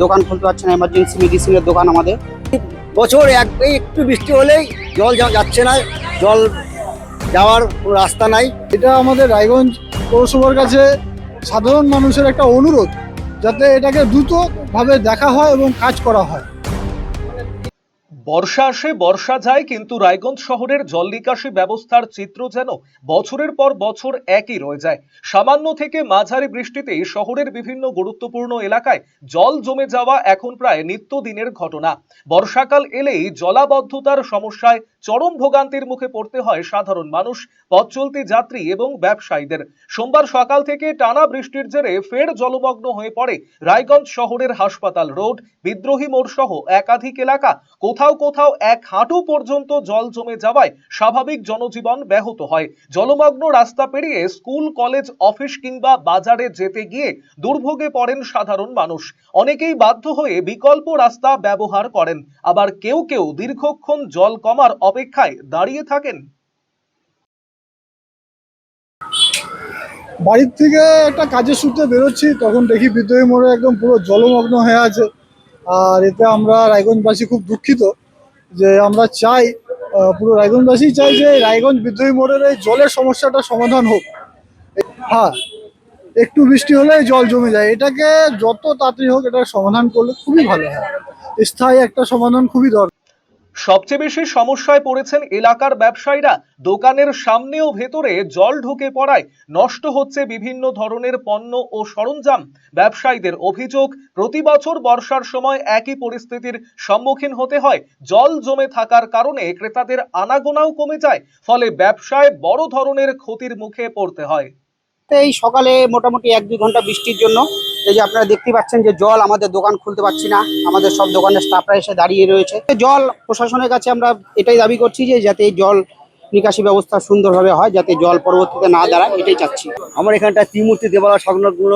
দোকান খুলতে পারছে না, এমার্জেন্সি মেডিসিনের দোকান আমাদের। বছর একটু বৃষ্টি হলেই জল যাচ্ছে না, জল যাওয়ার কোনো রাস্তা নাই। এটা আমাদের রায়গঞ্জ পৌরসভার কাছে সাধারণ মানুষের একটা অনুরোধ, যাতে এটাকে দ্রুতভাবে দেখা হয় এবং কাজ করা হয়। বর্ষা আসে বর্ষা যায়, কিন্তু রায়গঞ্জ শহরের জল নিকাশি ব্যবস্থার চিত্র যেন বছরের পর বছর একই রয়ে যায়। সামান্য থেকে মাঝারি বৃষ্টিতেই শহরের বিভিন্ন গুরুত্বপূর্ণ এলাকায় জল জমে যাওয়া এখন প্রায় নিত্যদিনের ঘটনা। বর্ষাকাল এলেই জলাবদ্ধতার সমস্যায় চরম ভোগান্তির মুখে পড়তে হয় সাধারণ মানুষ, পথ চলতি যাত্রী এবং ব্যবসায়ীদের। সোমবার সকাল থেকে টানা বৃষ্টির জেরে ফের জলমগ্ন হয়ে পড়ে রায়গঞ্জ শহরের হাসপাতাল রোড, বিদ্রোহী মোড় সহ একাধিক এলাকা। কোথাও কোথাও এক হাঁটু পর্যন্ত জল জমে যাওয়ায় স্বাভাবিক জনজীবন ব্যাহত হয়। জলমগ্ন রাস্তা পেরিয়ে স্কুল, কলেজ, অফিস কিংবা বাজারে যেতে গিয়ে দুর্ভোগে পড়েন সাধারণ মানুষ। অনেকেই বাধ্য হয়ে বিকল্প রাস্তা ব্যবহার করেন, আবার কেউ কেউ দীর্ঘক্ষণ জল কমার অপেক্ষায় দাঁড়িয়ে থাকেন। বাড়ির থেকে একটা কাজের সূত্রে বেরোচ্ছি, তখন দেখি বিদ্রোহী মোড়ে একদম পুরো জলমগ্ন হয়ে আছে। আর এতে আমরা রায়গঞ্জবাসী খুব দুঃখিত। যে আমরা চাই, পুরো রায়গঞ্জবাসী চাই যে রায়গঞ্জ বিদ্রোহী মোড়ের এই জলের সমস্যাটা সমাধান হোক। হ্যাঁ, একটু বৃষ্টি হলেই জল জমে যায়, এটাকে যত তাড়াতাড়ি হোক এটার সমাধান করলে খুবই ভালো হয়। স্থায়ী একটা সমাধান খুবই দরকার। সবচেয়ে বেশি সমস্যায় পড়েছেন এলাকার ব্যবসায়ীরা। দোকানের সামনে ও ভেতরে জল ঢুকে পড়ায় নষ্ট হচ্ছে বিভিন্ন ধরনের পণ্য ও সরঞ্জাম। ব্যবসায়ীদের অভিযোগ, প্রতি বছর বর্ষার সময় একই পরিস্থিতির সম্মুখীন হতে হয়। জল জমে থাকার কারণে ক্রেতাদের আনাগোনাও কমে যায়, ফলে ব্যবসায় বড় ধরনের ক্ষতির মুখে পড়তে হয়। এই সকালে মোটামুটি 1-2 ঘন্টা বৃষ্টির জন্য এই যে আপনারা দেখতে পাচ্ছেন যে জল, আমাদের দোকান খুলতে পারছি না, আমাদের সব দোকানের স্টাফরা এসে দাঁড়িয়ে রয়েছে। জল প্রশাসনের কাছে আমরা এটাই দাবি করছি যে যাতে এই জল নিকাশি ব্যবস্থা সুন্দরভাবে হয়, যাতে জল পরবর্তীতে না দাঁড়ায়, এটাই চাচ্ছি। আমার এখানটা ত্রিমূর্তি দেবালয় সংলগ্ন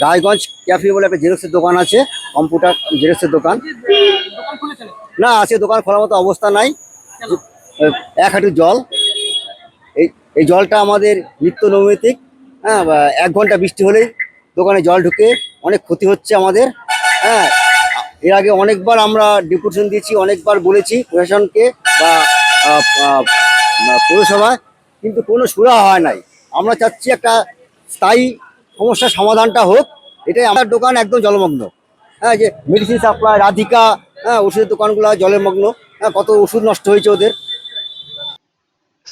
রায়গঞ্জ ক্যাফে বলে একটা জেরক্সের দোকান আছে, কম্পিউটার জেরক্সের দোকান। না, আছে, দোকান খোলার মতো অবস্থা নাই, এক হাঁটু জল। এই জলটা আমাদের নিত্য নৈমিত্তিক। হ্যাঁ, 1 ঘন্টা বৃষ্টি হলেই দোকানে জল ঢুকে অনেক ক্ষতি হচ্ছে আমাদের। হ্যাঁ, এর আগে অনেকবার আমরা ডেপুটেশন দিয়েছি, অনেকবার বলেছি প্রশাসনকে বা পৌরসভায়, কিন্তু কোনো সুরাহা হয় নাই। আমরা চাচ্ছি একটা স্থায়ী সমস্যার সমাধানটা হোক। এটাই আমার দোকান একদম জলমগ্ন। হ্যাঁ, যে মেডিসিন সাপ্লাই, রাধিকা, হ্যাঁ, ওষুধের দোকানগুলো জলমগ্ন। হ্যাঁ, কত ওষুধ নষ্ট হয়েছে ওদের।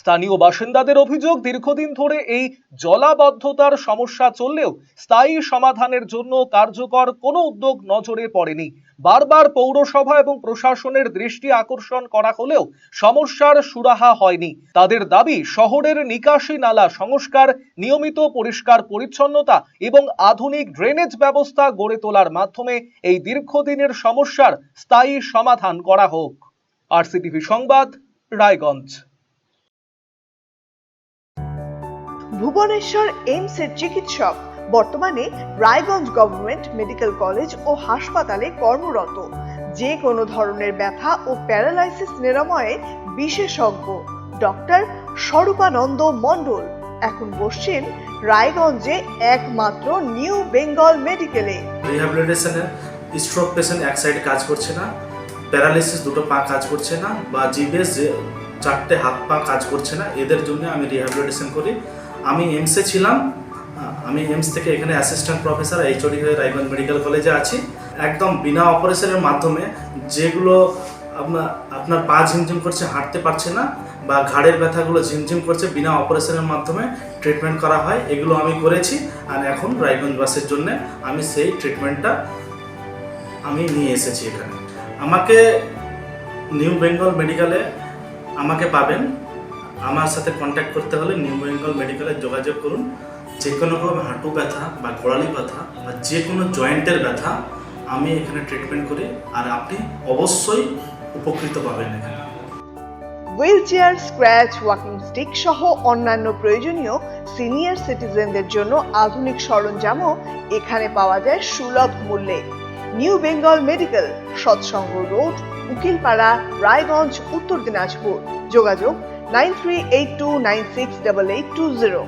স্থানীয় বাসিন্দাদের অভিযোগ, দীর্ঘদিন ধরে এই জলাবদ্ধতার সমস্যা চললেও স্থায়ী সমাধানের জন্য কার্যকর কোনো উদ্যোগ নজরে পড়েনি। বারবার পৌরসভা এবং প্রশাসনের দৃষ্টি আকর্ষণ করা হলেও সমস্যার সুরাহা হয়নি। তাদের দাবি, শহরের নিকাশি নালা সংস্কার, নিয়মিত পরিষ্কার পরিচ্ছন্নতা এবং আধুনিক ড্রেনেজ ব্যবস্থা গড়ে তোলার মাধ্যমে এই দীর্ঘদিনের সমস্যার স্থায়ী সমাধান করা হোক। RCTV সংবাদ, রায়গঞ্জ। ভুবনেশ্বর এইমসের চিকিৎসক বর্তমানে রায়গঞ্জ গভর্নমেন্ট মেডিকেল কলেজ ও হাসপাতালে কর্মরত। যে কোনো ধরনের ব্যথা ও প্যারালাইসিস নিরাময়ে বিশেষজ্ঞ ডক্টর স্বরূপানন্দ মণ্ডল এখন বসছেন রায়গঞ্জে একমাত্র নিউ বেঙ্গল মেডিকেলে। রিহ্যাবিলিটেশনে স্ট্রোক পেশেন্ট এক সাইড কাজ করছে না, প্যারালাইসিস দুটো পা কাজ করছে না, বা জিবেস 4টে হাত পা কাজ করছে না, এদের জন্য আমি রিহ্যাবিলিটেশন করি। আমি এইমসে ছিলাম, আমি এইমস থেকে এখানে অ্যাসিস্ট্যান্ট প্রফেসর HOD হয়ে রায়গঞ্জ মেডিকেল কলেজে আছি। একদম বিনা অপারেশনের মাধ্যমে যেগুলো আপনার পা ঝিমঝিম করছে, হাঁটতে পারছে না, বা ঘাড়ের ব্যথাগুলো ঝিমঝিম করছে, বিনা অপারেশনের মাধ্যমে ট্রিটমেন্ট করা হয়। এগুলো আমি করেছি, আর এখন রায়গঞ্জবাসীর জন্য আমি সেই ট্রিটমেন্টটা আমি নিয়ে এসেছি এখানে। আমাকে নিউ বেঙ্গল মেডিকেলে আমাকে পাবেন। আমার সাথে কন্ট্যাক্ট করতে হলে নিউ বেঙ্গল মেডিকেলে যোগাযোগ করুন। যে কোনো রকম হাঁটু ব্যথা বা গোড়ালি ব্যথা বা যে কোনো জয়েন্টের ব্যথা আমি এখানে ট্রিটমেন্ট করি, আর আপনি অবশ্যই উপকৃত পাবেন এখানে। হুইলচেয়ার, স্ক্র্যাচ, ওয়াকিং স্টিক সহ অন্যান্য প্রয়োজনীয় সিনিয়র সিটিজেনদের জন্য আধুনিক সরঞ্জামও এখানে পাওয়া যায় সুলভ মূল্যে। নিউ বেঙ্গল মেডিকেল, সৎসঙ্গ রোড, উকিলপাড়া, রায়গঞ্জ, উত্তর দিনাজপুর। যোগাযোগ 9382968820।